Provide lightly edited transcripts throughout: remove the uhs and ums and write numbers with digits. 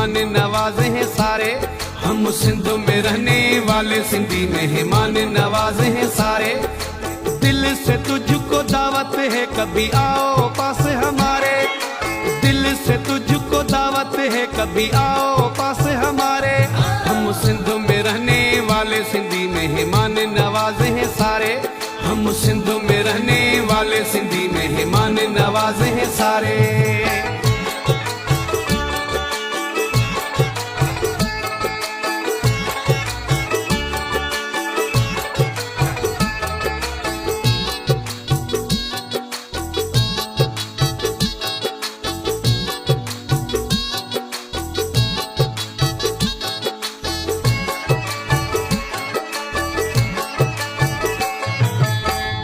मेहमान नवाजे हैं सारे। हम सिंध में रहने वाले सिंधी मेहमान नवाजे हैं सारे। दिल से तुझको दावत है कभी आओ पास हमारे। दिल से तुझको दावत है कभी आओ पास हमारे। हम सिंध में रहने वाले सिंधी मेहमान नवाजे हैं सारे। हम सिंध में रहने वाले सिंधी मेहमान नवाजे हैं सारे।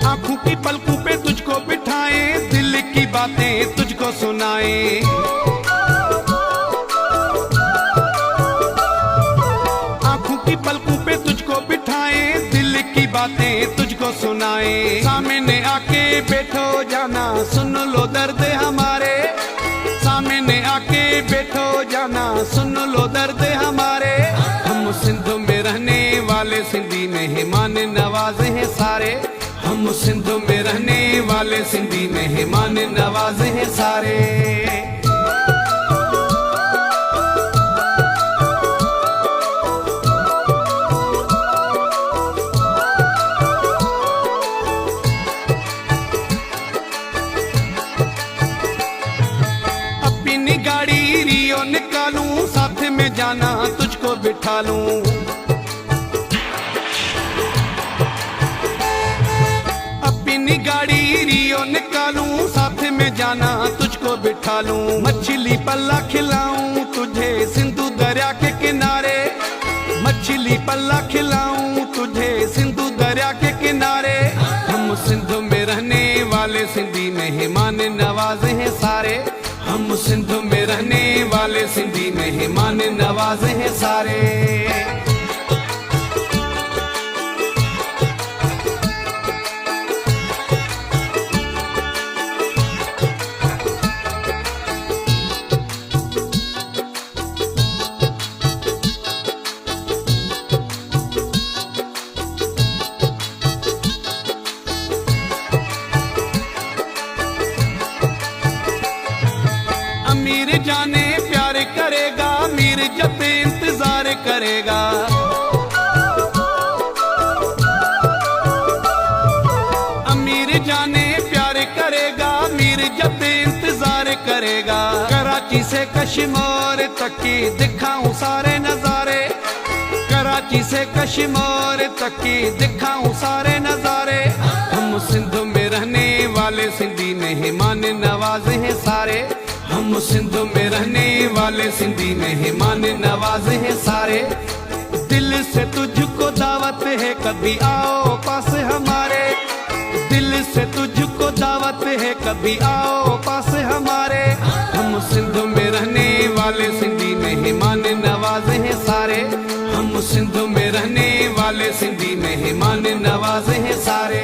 आंखों की पलकों पे तुझको बिठाए, दिल की बातें तुझको सुनाए। आंखों की पलकों पे तुझको बिठाए, दिल की बातें तुझको सुनाए। सामने आके बैठो जाना सुन लो दर्द हमारे। सामने आके बैठो जाना सुन लो दर्द हमारे। हम सिंध में रहने वाले सिंधी मेहमान नवाजे हैं सारे। हम सिंध में रहने वाले सिंधी मेहमान नवाजे हैं सारे। अपनी गाड़ी रियो निकालूं, साथ में जाना तुझको बिठा लूं। अपनी गाड़ी रियो निकालूं, साथ में जाना तुझको बिठा लूं। मछली पल्ला खिलाऊं तुझे सिंधु दरिया के किनारे। मछली पल्ला खिलाऊं तुझे सिंधु दरिया के किनारे। हम सिंध में रहने वाले सिंधी मेहमान नवाजे हैं सारे। हम सिंध में रहने वाले सिंधी मेहमान नवाजे हैं सारे। अमीर जाने प्यार करेगा, मीर जब इंतजार करेगा। अमीर जाने प्यार करेगा, मीर जब इंतजार करेगा। कराची से कश्मीर तक की दिखाऊं सारे नजारे। कराची से कश्मीर तक की दिखाऊं सारे नजारे। हम सिंध में रहने वाले सिंधी मेहमान नवाजे हैं सारे। हम सिंध में रहने वाले सिंधी मेहमान नवाजे हैं सारे। दिल से तुझको दावत है कभी आओ पास हमारे। दिल से तुझको दावत है कभी आओ पास हमारे। हम सिंध में रहने वाले सिंधी मेहमान नवाजे हैं सारे। हम सिंध में रहने वाले सिंधी मेहमान नवाजे हैं सारे।